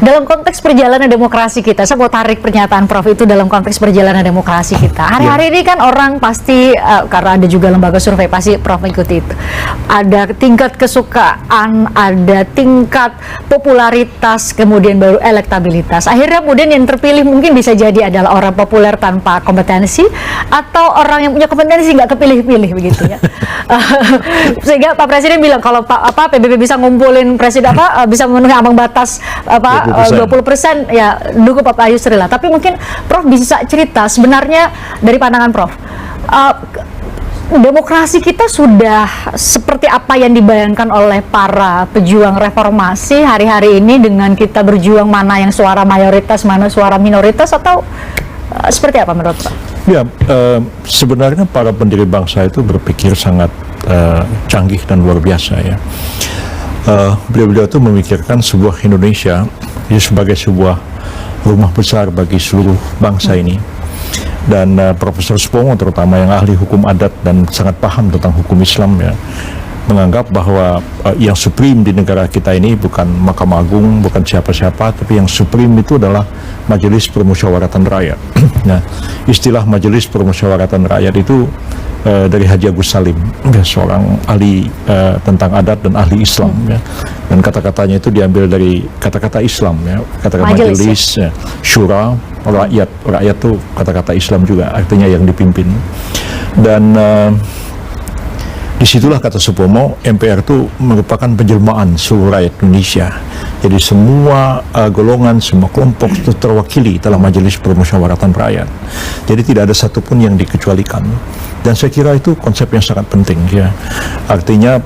Dalam konteks perjalanan demokrasi kita, saya mau tarik pernyataan Prof itu dalam konteks perjalanan demokrasi kita. Hari-hari ini kan orang pasti, karena ada juga lembaga survei, pasti Prof mengikuti itu. Ada tingkat kesukaan, ada tingkat popularitas, kemudian baru elektabilitas. Akhirnya kemudian yang terpilih mungkin bisa jadi adalah orang populer tanpa kompetensi, atau orang yang punya kompetensi nggak kepilih-pilih begitu ya. Sehingga Pak Presiden bilang kalau PBB bisa ngumpulin presiden bisa memenuhi ambang batas 20% ya dukung Pak Yusril lah. Tapi mungkin Prof bisa cerita sebenarnya dari pandangan Prof, demokrasi kita sudah seperti apa yang dibayangkan oleh para pejuang reformasi hari-hari ini, dengan kita berjuang mana yang suara mayoritas, mana suara minoritas, atau seperti apa menurut Prof? Ya, sebenarnya para pendiri bangsa itu berpikir sangat canggih dan luar biasa ya. Beliau-beliau itu memikirkan sebuah Indonesia sebagai sebuah rumah besar bagi seluruh bangsa ini. Dan Profesor Supomo terutama yang ahli hukum adat dan sangat paham tentang hukum Islam ya, menganggap bahwa yang supreme di negara kita ini bukan Mahkamah Agung, bukan siapa-siapa, tapi yang supreme itu adalah Majelis Permusyawaratan Rakyat. Nah, istilah Majelis Permusyawaratan Rakyat itu dari Haji Agus Salim, ya, seorang ahli tentang adat dan ahli Islam ya. Dan kata-katanya itu diambil dari kata-kata Islam ya, kata-kata majelis ya, syura, rakyat. Rakyat itu kata-kata Islam juga, artinya yang dipimpin. Dan disitulah kata Supomo, MPR itu merupakan penjelmaan seluruh rakyat Indonesia. Jadi semua golongan, semua kelompok itu terwakili dalam Majelis Permusyawaratan Rakyat. Jadi tidak ada satupun yang dikecualikan. Dan saya kira itu konsep yang sangat penting ya. Artinya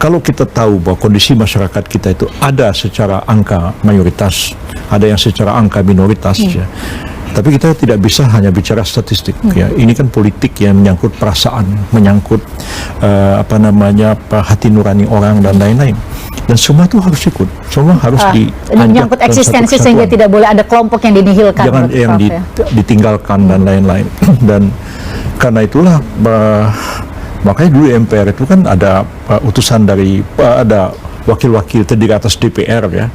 kalau kita tahu bahwa kondisi masyarakat kita itu ada secara angka mayoritas, ada yang secara angka minoritas ya. Tapi kita tidak bisa hanya bicara statistik ya. Ini kan politik yang menyangkut perasaan, menyangkut hati nurani orang dan lain-lain. Dan semua itu harus ikut, semua harus menyangkut eksistensi, sehingga tidak boleh ada kelompok yang dinihilkan. Jangan yang ditinggalkan dan lain-lain. Dan karena itulah makanya dulu MPR itu kan ada utusan dari ada wakil-wakil terdiri atas DPR ya.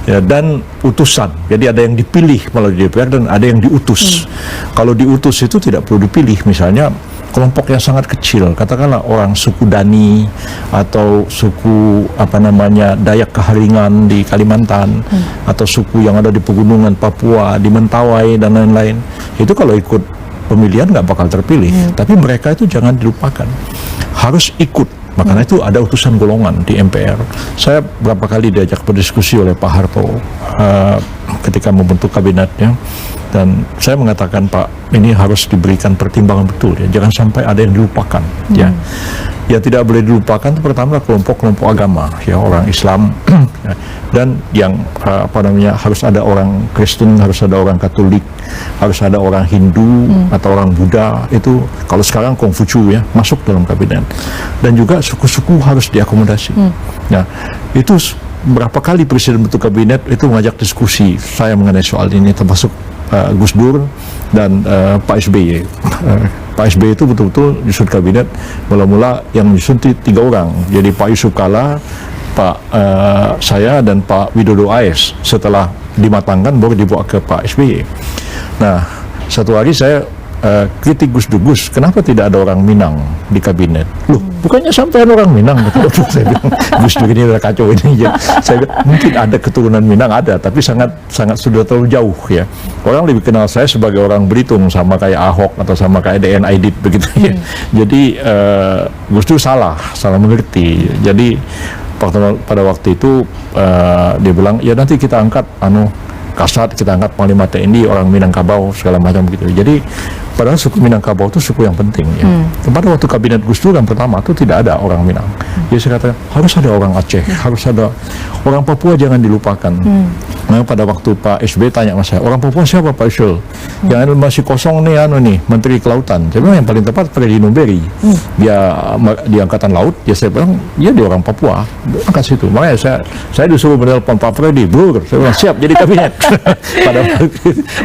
Ya, dan utusan, jadi ada yang dipilih melalui DPR dan ada yang diutus. Kalau diutus itu tidak perlu dipilih, misalnya kelompok yang sangat kecil, katakanlah orang suku Dani atau suku Dayak Kaharingan di Kalimantan, atau suku yang ada di pegunungan Papua, di Mentawai dan lain-lain. Itu kalau ikut pemilihan nggak bakal terpilih. Tapi mereka itu jangan dilupakan, harus ikut. Makanya itu ada utusan golongan di MPR. Saya berapa kali diajak berdiskusi oleh Pak Harto ketika membentuk kabinetnya, dan saya mengatakan, Pak, ini harus diberikan pertimbangan betul ya, jangan sampai ada yang dilupakan ya. Ya tidak boleh dilupakan itu pertama kelompok-kelompok agama ya, orang Islam dan yang harus ada orang Kristen, harus ada orang Katolik, harus ada orang Hindu atau orang Buddha. Itu kalau sekarang Konghucu ya masuk dalam kabinet. Dan juga suku-suku harus diakomodasi. Nah, itu berapa kali Presiden bentuk kabinet itu mengajak diskusi saya mengenai soal ini, termasuk Gus Dur dan Pak SBY. Pak SBY itu betul-betul nyusun kabinet, mula-mula yang nyusun 3 orang. Jadi Pak Yusuf Kalla, saya dan Pak Widodo AS. Setelah dimatangkan baru dibawa ke Pak SBY. Nah, satu hari saya kritik Gus Dur, kenapa tidak ada orang Minang di kabinet? Loh, bukannya sampean orang Minang? Saya bilang, Gus Dur ini udah kacau ini. Saya bilang, mungkin ada keturunan Minang, ada, tapi sangat sudah terlalu jauh ya. Orang lebih kenal saya sebagai orang Belitung, sama kayak Ahok atau sama kayak DN Aidit begitu ya. Jadi Gus Dur salah mengerti. Jadi pada waktu itu dia bilang, ya nanti kita angkat Kasat, kita angkat Panglima TNI orang Minangkabau segala macam gitu. Jadi padahal suku Minangkabau itu suku yang penting ya. Pada waktu kabinet Gus Dur yang pertama itu tidak ada orang Minang. Jadi saya kata harus ada orang Aceh, harus ada orang Papua, jangan dilupakan. Nah, pada waktu Pak SBY tanya sama saya, orang Papua siapa Pak Yusril? Yang masih kosong nih Menteri Kelautan. Saya bilang yang paling tepat Freddy Numberi. Dia di Angkatan Laut, ya saya bilang dia orang Papua. Angkat situ. Makanya saya disuruh menelpon Pak Freddy, Bro, saya bilang siap jadi kabinet. Pada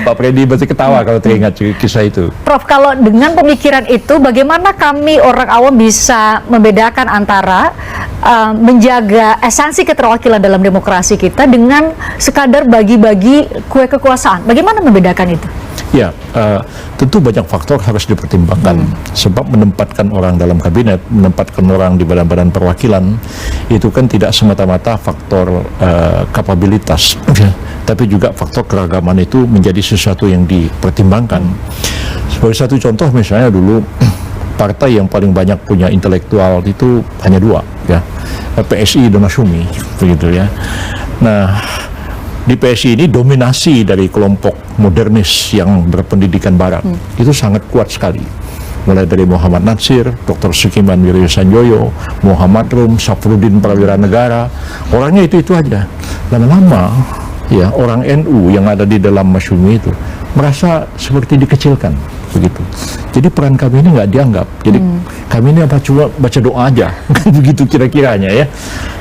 Pak Freddy masih ketawa kalau teringat kisah itu. Prof, kalau dengan pemikiran itu, bagaimana kami orang awam bisa membedakan antara menjaga esensi keterwakilan dalam demokrasi kita dengan sekadar bagi-bagi kue kekuasaan. Bagaimana membedakan itu? Ya, tentu banyak faktor harus dipertimbangkan. Sebab menempatkan orang dalam kabinet, menempatkan orang di badan-badan perwakilan, itu kan tidak semata-mata faktor kapabilitas, tapi juga faktor keragaman itu menjadi sesuatu yang dipertimbangkan. Sebagai satu contoh, misalnya dulu partai yang paling banyak punya intelektual itu hanya dua, ya, PSI dan Masyumi, begitu ya. Nah, di PSI ini dominasi dari kelompok modernis yang berpendidikan barat itu sangat kuat sekali, mulai dari Muhammad Natsir, Dr. Sukiman Wiryo Sanjoyo, Muhammad Rum, Safruddin Prawira Negara, orangnya itu aja. Lama-lama ya orang NU yang ada di dalam Masyumi itu merasa seperti dikecilkan, begitu. Jadi peran kami ini nggak dianggap. Jadi kami ini cuma baca doa aja, begitu kira-kiranya ya.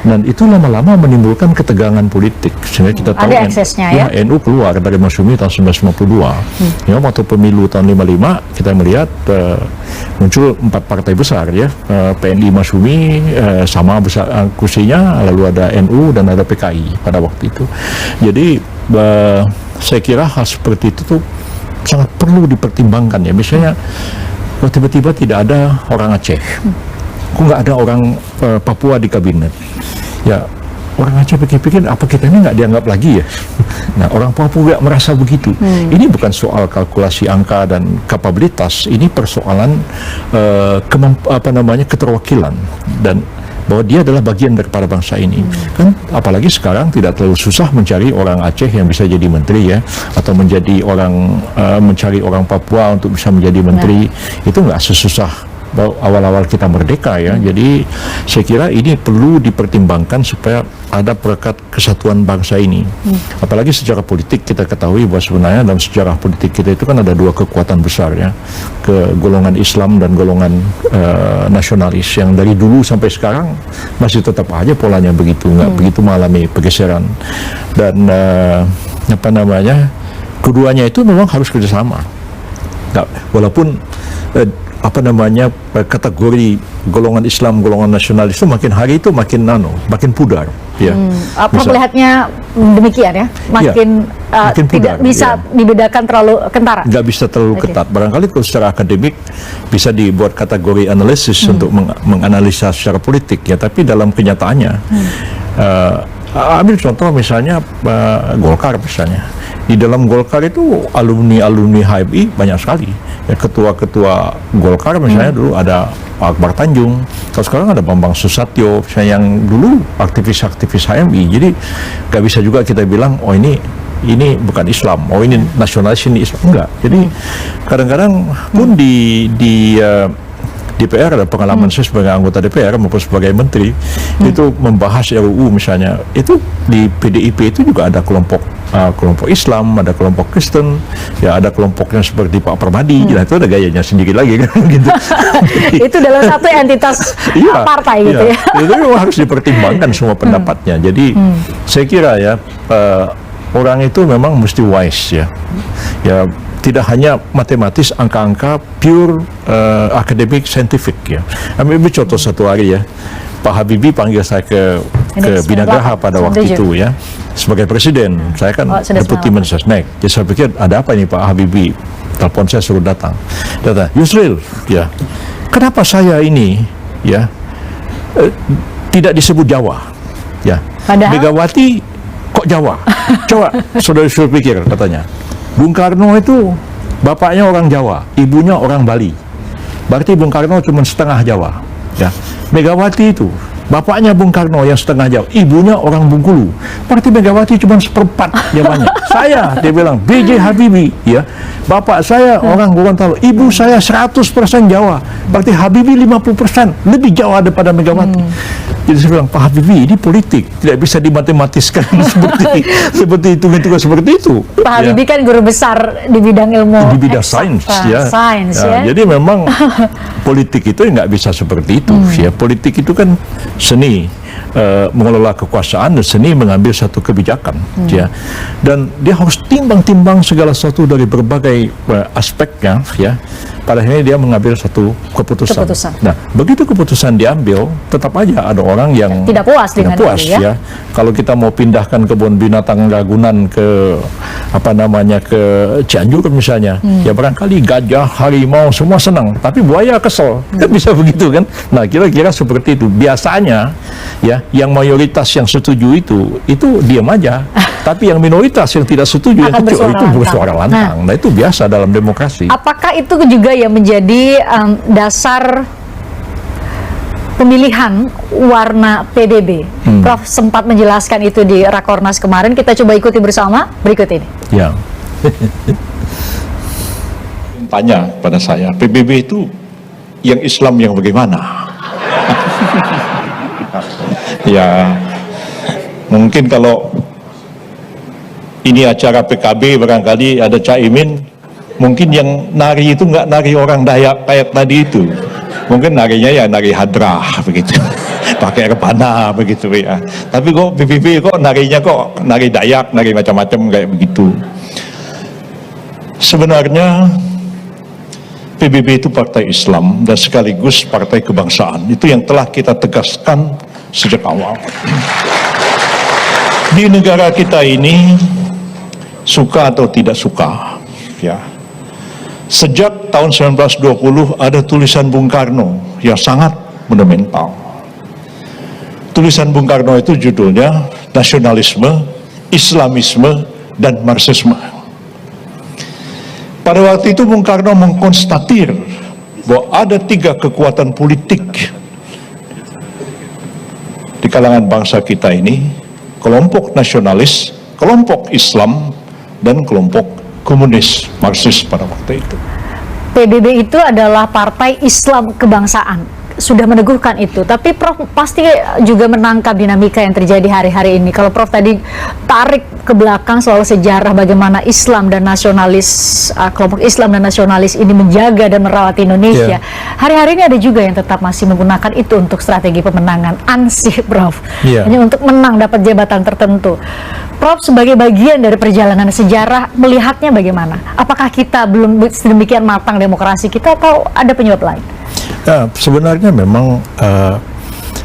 Dan itu lama-lama menimbulkan ketegangan politik. Sehingga kita tahu ada eksesnya, ya? NU keluar dari Masyumi tahun 1952. Ya, waktu pemilu tahun 55 kita melihat muncul 4 partai besar ya. PNI Masyumi sama besar kursinya, lalu ada NU dan ada PKI pada waktu itu. Jadi saya kira hal seperti itu tuh sangat perlu dipertimbangkan ya. Misalnya tiba-tiba tidak ada orang Aceh, kok nggak ada orang Papua di kabinet, ya orang Aceh pikir-pikir apa kita ini nggak dianggap lagi ya. Nah, orang Papua merasa begitu. Ini bukan soal kalkulasi angka dan kapabilitas, ini persoalan keterwakilan dan bahwa dia adalah bagian daripada bangsa ini. Kan apalagi sekarang tidak terlalu susah mencari orang Aceh yang bisa jadi menteri ya, atau menjadi orang mencari orang Papua untuk bisa menjadi menteri. Itu nggak sesusah awal-awal kita merdeka ya. Jadi saya kira ini perlu dipertimbangkan supaya ada perekat kesatuan bangsa ini. Apalagi secara politik kita ketahui bahwa sebenarnya dalam sejarah politik kita itu kan ada dua kekuatan besar ya, ke golongan Islam dan golongan nasionalis yang dari dulu sampai sekarang masih tetap aja polanya begitu, nggak begitu mengalami pergeseran. Dan keduanya itu memang harus kerjasama. Nah, walaupun kategori golongan Islam, golongan nasionalis itu makin hari itu makin pudar ya. Melihatnya demikian ya, makin pudar, tidak bisa dibedakan terlalu kentara. Nggak bisa terlalu ketat. Barangkali kalau secara akademik bisa dibuat kategori analisis untuk menganalisa secara politik ya, tapi dalam kenyataannya ambil contoh misalnya Golkar misalnya. Di dalam Golkar itu alumni HMI banyak sekali. Ya, ketua-ketua Golkar misalnya dulu ada Pak Akbar Tanjung, kalau sekarang ada Bambang Susatyo misalnya yang dulu aktivis-aktivis HMI. Jadi nggak bisa juga kita bilang oh ini bukan Islam, oh ini nasionalis, ini Islam. Enggak. Jadi kadang-kadang pun di DPR ada pengalaman saya sebagai anggota DPR maupun sebagai menteri itu membahas RUU misalnya, itu di PDIP itu juga ada kelompok Islam, ada kelompok Kristen, ya ada kelompoknya seperti Pak Permadi, nah itu ada gayanya sendiri lagi kan gitu. Itu dalam satu entitas partai gitu ya. Itu harus dipertimbangkan semua pendapatnya. Jadi saya kira ya orang itu memang mesti wise ya. Tidak hanya matematis, angka-angka pure akademik, scientific ya. Ambil contoh satu hari ya, Pak Habibie panggil saya ke Binagraha pada waktu itu ya, sebagai presiden. Saya kan deputi Mensesnek. Jadi saya pikir ada apa ini Pak Habibie? Telepon saya suruh datang. Datang, Yusril, ya, kenapa saya ini ya tidak disebut Jawa? Ya, padahal Megawati kok Jawa? Coba saudara pikir, katanya. Bung Karno itu bapaknya orang Jawa, ibunya orang Bali. Berarti Bung Karno cuma setengah Jawa. Ya. Megawati itu bapaknya Bung Karno yang setengah Jawa, ibunya orang Bengkulu. Berarti Megawati cuma seperempat Jawanya. Saya, dia bilang, B.J. Habibie, ya. Bapak saya orang Gorontalo, ibu saya 100% Jawa. Berarti Habibie 50% lebih Jawa daripada Megawati. Jadi saya bilang, Pak Habibie ini politik, tidak bisa dimatematiskan seperti hitung-hitungan seperti itu. Pak Habibie kan guru besar di bidang ilmu, di bidang sains ya. Jadi memang politik itu nggak bisa seperti itu ya. Politik itu kan seni mengelola kekuasaan dan seni mengambil satu kebijakan ya. Dan dia harus timbang-timbang segala sesuatu dari berbagai aspeknya ya. pada akhirnya dia mengambil satu keputusan. Nah, begitu keputusan diambil, tetap aja ada orang yang tidak puas dengan itu, ya. Kalau kita mau pindahkan kebun binatang Ragunan ke ke Cianjur misalnya, ya barangkali gajah, harimau semua senang, tapi buaya kesel, kan bisa begitu kan? Nah, kira-kira seperti itu. Biasanya ya, yang mayoritas yang setuju itu diam aja, tapi yang minoritas yang tidak setuju itu bersuara lantang. Nah, itu biasa dalam demokrasi. Apakah itu juga yang menjadi dasar pemilihan warna PBB? Prof sempat menjelaskan itu di Rakornas kemarin. Kita coba ikuti bersama berikut ini. Ya. Tanya pada saya, PBB itu yang Islam yang bagaimana? Ya, mungkin kalau ini acara PKB barangkali ada Caimin, mungkin yang nari itu nggak nari orang Dayak kayak tadi itu, mungkin narinya ya nari hadrah begitu, pakai rebana begitu ya. Tapi kok PBB kok narinya kok nari Dayak, nari macam-macam kayak begitu. Sebenarnya PBB itu partai Islam dan sekaligus partai kebangsaan. Itu yang telah kita tegaskan sejak awal. Di negara kita ini, suka atau tidak suka, ya, sejak tahun 1920 ada tulisan Bung Karno yang sangat fundamental. Tulisan Bung Karno itu judulnya Nasionalisme, Islamisme, dan Marxisme. Pada waktu itu Bung Karno mengkonstatir bahwa ada 3 kekuatan politik di kalangan bangsa kita ini: kelompok nasionalis, kelompok Islam, dan kelompok komunis Marxis pada waktu itu. PBB itu adalah partai Islam kebangsaan. Sudah meneguhkan itu, tapi Prof pasti juga menangkap dinamika yang terjadi hari-hari ini. Kalau Prof tadi tarik ke belakang soal sejarah bagaimana Islam dan nasionalis, kelompok Islam dan nasionalis ini menjaga dan merawat Indonesia. Hari-hari ini ada juga yang tetap masih menggunakan itu untuk strategi pemenangan, ansih Prof. Hanya untuk menang dapat jabatan tertentu. Prof sebagai bagian dari perjalanan sejarah melihatnya bagaimana? Apakah kita belum sedemikian matang demokrasi kita atau ada penyebab lain? Ya, sebenarnya memang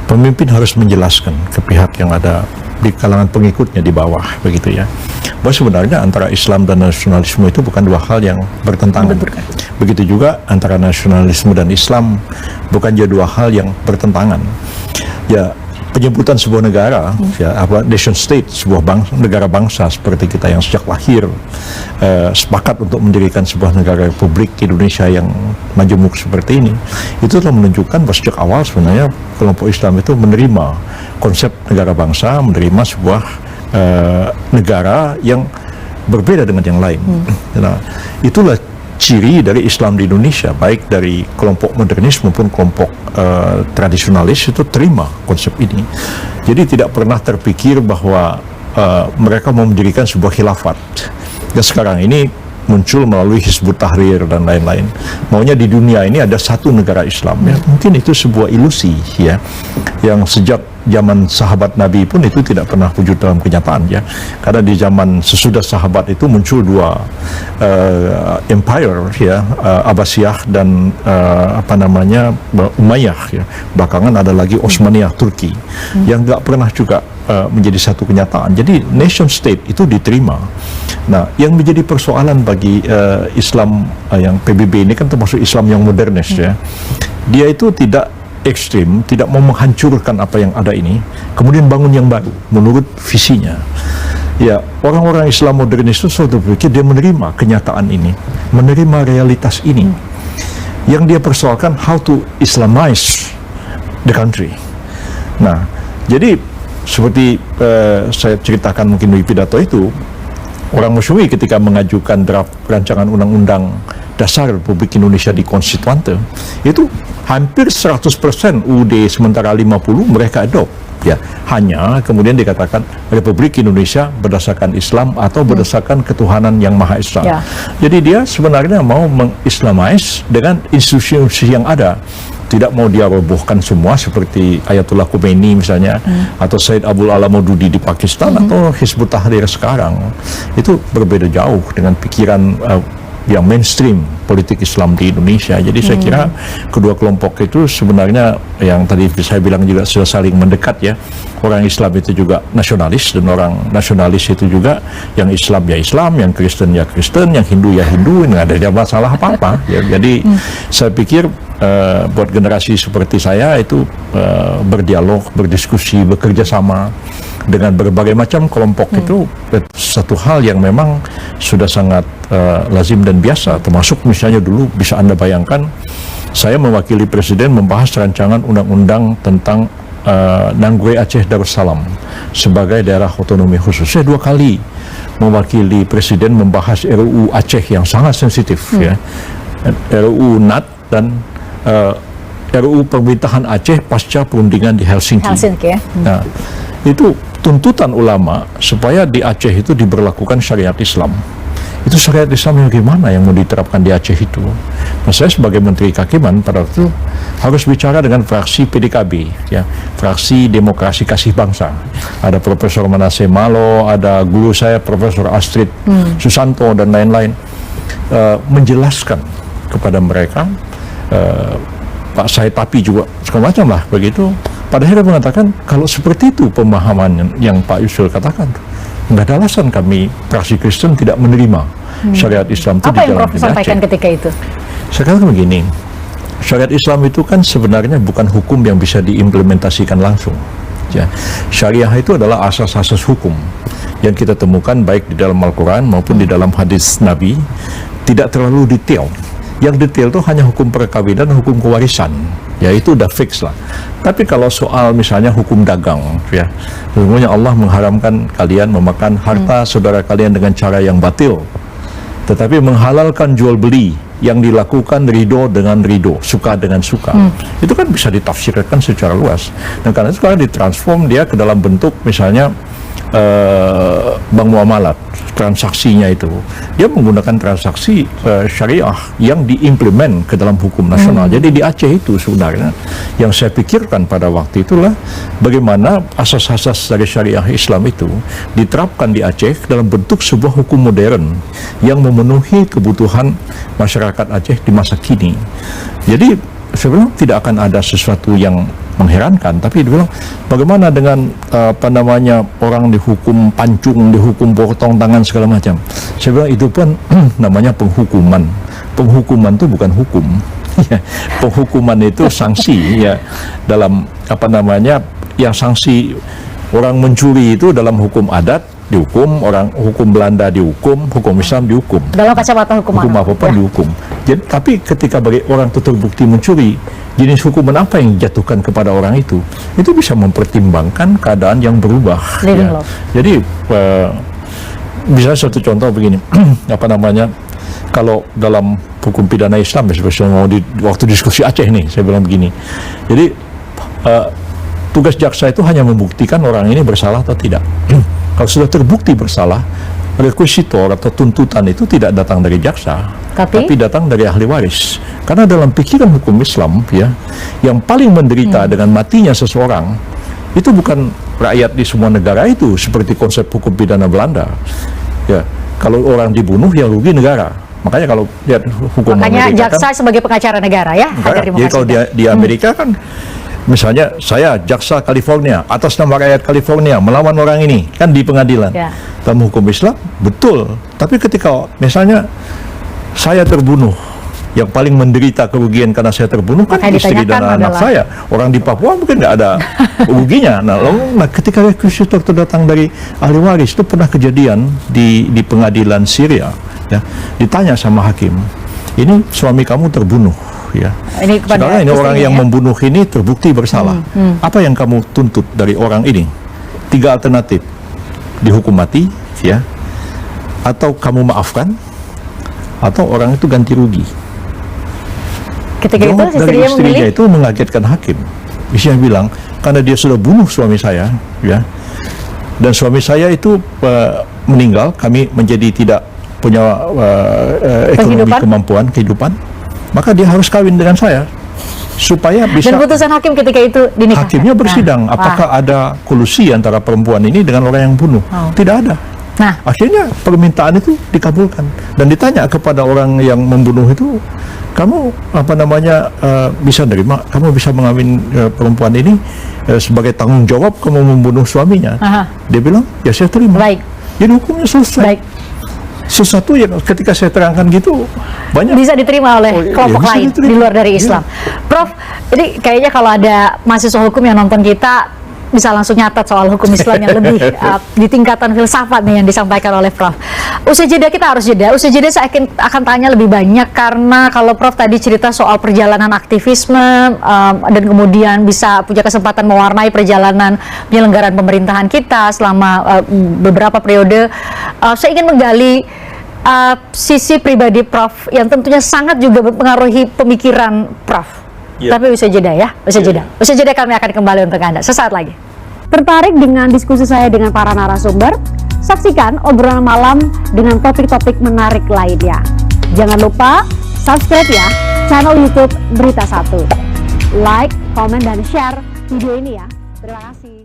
pemimpin harus menjelaskan ke pihak yang ada di kalangan pengikutnya di bawah, begitu ya, bahwa sebenarnya antara Islam dan nasionalisme itu bukan dua hal yang bertentangan. Begitu juga antara nasionalisme dan Islam bukan jadi dua hal yang bertentangan. Ya, penyebutan sebuah negara, ya, nation state, sebuah negara bangsa seperti kita yang sejak lahir sepakat untuk mendirikan sebuah negara Republik Indonesia yang majemuk seperti ini, itu telah menunjukkan bahwa sejak awal sebenarnya kelompok Islam itu menerima konsep negara bangsa, menerima sebuah negara yang berbeda dengan yang lain. Nah, itulah ciri dari Islam di Indonesia, baik dari kelompok modernis maupun kelompok tradisionalis itu terima konsep ini. Jadi tidak pernah terpikir bahwa mereka mau mendirikan sebuah khilafat. Dan sekarang ini muncul melalui Hizbut Tahrir dan lain-lain. Maunya di dunia ini ada satu negara Islam. Ya, mungkin itu sebuah ilusi, ya, yang sejak zaman sahabat Nabi pun itu tidak pernah wujud dalam kenyataan, ya. Karena di zaman sesudah sahabat itu muncul dua empire, ya, Abbasiyah dan Umayyah, ya. Belakangan ada lagi Osmaniyah Turki yang nggak pernah juga menjadi satu kenyataan. Jadi nation state itu diterima. Nah, yang menjadi persoalan bagi Islam yang PBB ini kan termasuk Islam yang modernis, ya. Dia itu tidak ekstrim, tidak mau menghancurkan apa yang ada ini, kemudian bangun yang baru menurut visinya. Ya, orang-orang Islam modernis itu suatu berpikir dia menerima kenyataan ini, menerima realitas ini. Yang dia persoalkan how to Islamize the country. Nah, jadi seperti saya ceritakan mungkin di pidato itu, orang Masyumi ketika mengajukan draft rancangan undang-undang dasar Republik Indonesia di Konstituante, itu hampir 100% UUD sementara 50 mereka adopt, ya. Hanya kemudian dikatakan Republik Indonesia berdasarkan Islam atau berdasarkan ketuhanan yang Maha Esa. Jadi dia sebenarnya mau mengislamize dengan institusi yang ada. Tidak mau dia robohkan semua seperti Ayatullah Khomeini misalnya, atau Said Abdul Ala Maududi di Pakistan, atau Hizbut Tahrir sekarang. Itu berbeda jauh dengan pikiran yang mainstream politik Islam di Indonesia. Jadi saya kira kedua kelompok itu sebenarnya yang tadi saya bilang juga sudah saling mendekat ya. Orang Islam itu juga nasionalis, dan orang nasionalis itu juga yang Islam ya Islam, yang Kristen ya Kristen, yang Hindu ya Hindu, nggak ada masalah apa-apa. Ya. Jadi saya pikir buat generasi seperti saya itu berdialog, berdiskusi, bekerja sama dengan berbagai macam kelompok itu satu hal yang memang sudah sangat lazim dan biasa. Termasuk misalnya dulu bisa Anda bayangkan saya mewakili Presiden membahas rancangan undang-undang tentang Nanggwe Aceh Darussalam sebagai daerah otonomi khusus. Saya 2 kali mewakili Presiden membahas RUU Aceh yang sangat sensitif ya, RUU NAT dan RUU Pemerintahan Aceh pasca perundingan di Helsinki. Ya. Nah, itu tuntutan ulama supaya di Aceh itu diberlakukan syariat Islam. Itu syariat Islam yang gimana yang mau diterapkan di Aceh itu? Nah, saya sebagai Menteri Kehakiman pada waktu itu harus bicara dengan fraksi PDKB, ya, fraksi Demokrasi Kasih Bangsa. Ada Profesor Manase Malo, ada guru saya Profesor Astrid Susanto dan lain-lain, menjelaskan kepada mereka, Pak Saitapi juga segala macam lah begitu. Pada akhirnya mengatakan kalau seperti itu pemahaman yang Pak Yusril katakan, nggak ada alasan kami praksi Kristen tidak menerima syariat Islam itu. Apa yang Prof sampaikan ketika itu? Saya katakan begini, syariat Islam itu kan sebenarnya bukan hukum yang bisa diimplementasikan langsung. Ya, syariah itu adalah asas-asas hukum yang kita temukan baik di dalam Al-Quran maupun di dalam hadis Nabi, tidak terlalu detail. Yang detail itu hanya hukum perkawinan dan hukum kewarisan, ya itu udah fix lah. Tapi kalau soal misalnya hukum dagang, ya sesungguhnya Allah mengharamkan kalian memakan harta saudara kalian dengan cara yang batil, tetapi menghalalkan jual beli yang dilakukan ridho dengan ridho, suka dengan suka. Itu kan bisa ditafsirkan secara luas. Dan karena itu sekarang ditransform dia ke dalam bentuk misalnya bank muamalat, transaksinya itu dia menggunakan transaksi syariah yang diimplement ke dalam hukum nasional. Jadi di Aceh itu sebenarnya yang saya pikirkan pada waktu itulah bagaimana asas-asas dari syariah Islam itu diterapkan di Aceh dalam bentuk sebuah hukum modern yang memenuhi kebutuhan masyarakat Aceh di masa kini. Jadi sebenarnya tidak akan ada sesuatu yang mengherankan, tapi dia bilang bagaimana dengan orang dihukum pancung, dihukum potong tangan segala macam. Saya bilang itu pun namanya penghukuman. Penghukuman itu bukan hukum. Penghukuman itu sanksi ya, dalam yang sanksi orang mencuri itu dalam hukum adat dihukum, orang hukum Belanda dihukum, hukum Islam dihukum. Dalam kacamata hukum apa dihukum. Jadi, tapi ketika bagi orang itu terbukti mencuri, jenis hukuman apa yang dijatuhkan kepada orang itu bisa mempertimbangkan keadaan yang berubah. Ya. Jadi bisa satu contoh begini, kalau dalam hukum pidana Islam, seperti waktu diskusi Aceh nih, saya bilang begini. Jadi tugas jaksa itu hanya membuktikan orang ini bersalah atau tidak. Kalau sudah terbukti bersalah, rekuisitor atau tuntutan itu tidak datang dari jaksa, tapi datang dari ahli waris. Karena dalam pikiran hukum Islam, ya, yang paling menderita dengan matinya seseorang itu bukan rakyat di semua negara itu, seperti konsep hukum pidana Belanda. Ya, kalau orang dibunuh yang rugi negara. Makanya kalau lihat hukum Makanya Amerika jaksa sebagai pengacara negara ya. Jadi kalau di Amerika kan, misalnya saya jaksa California atas nama rakyat California melawan orang ini kan di pengadilan. Dalam hukum Islam betul, tapi ketika misalnya saya terbunuh, yang paling menderita kerugian karena saya terbunuh kan istri dan anak saya. Orang di Papua mungkin nggak ada ruginya. Nah, ketika rekuisitor itu datang dari ahli waris, itu pernah kejadian di pengadilan Syria. Ya, ditanya sama hakim, ini suami kamu terbunuh. Ya. Sekarang ini orang yang membunuh ini terbukti bersalah. Apa yang kamu tuntut dari orang ini? 3 alternatif: dihukum mati, ya, atau kamu maafkan, atau orang itu ganti rugi. Ketika jawab itu dari istrinya itu mengagetkan hakim. Istrinya bilang, karena dia sudah bunuh suami saya, ya, dan suami saya itu meninggal, kami menjadi tidak punya ekonomi kemampuan kehidupan, maka dia harus kawin dengan saya supaya bisa. Dan putusan hakim ketika itu dinikahkan. Hakimnya bersidang, apakah ada kolusi antara perempuan ini dengan orang yang bunuh? Tidak ada. Nah, akhirnya permintaan itu dikabulkan dan ditanya kepada orang yang membunuh itu, kamu bisa nerima, kamu bisa mengawin perempuan ini sebagai tanggung jawab kamu membunuh suaminya? Dia bilang, ya saya terima. Baik. Jadi hukumnya selesai. Baik. Sesuatu yang ketika saya terangkan gitu banyak bisa diterima oleh kelompok bisa lain diterima. di luar dari Iya. Islam. Prof, ini kayaknya kalau ada mahasiswa hukum yang nonton kita bisa langsung nyatat soal hukum Islam yang lebih di tingkatan filsafat nih yang disampaikan oleh Prof. Usai jeda kita harus jeda. Usai jeda saya akan tanya lebih banyak karena kalau Prof tadi cerita soal perjalanan aktivisme dan kemudian bisa punya kesempatan mewarnai perjalanan penyelenggaraan pemerintahan kita selama beberapa periode. Saya ingin menggali sisi pribadi Prof yang tentunya sangat juga mempengaruhi pemikiran Prof. Tapi usai jeda ya, usai jeda. Usai jeda kami akan kembali untuk Anda sesaat lagi. Tertarik dengan diskusi saya dengan para narasumber? Saksikan obrolan malam dengan topik-topik menarik lainnya. Jangan lupa subscribe ya channel YouTube Berita 1. Like, komen, dan share video ini ya. Terima kasih.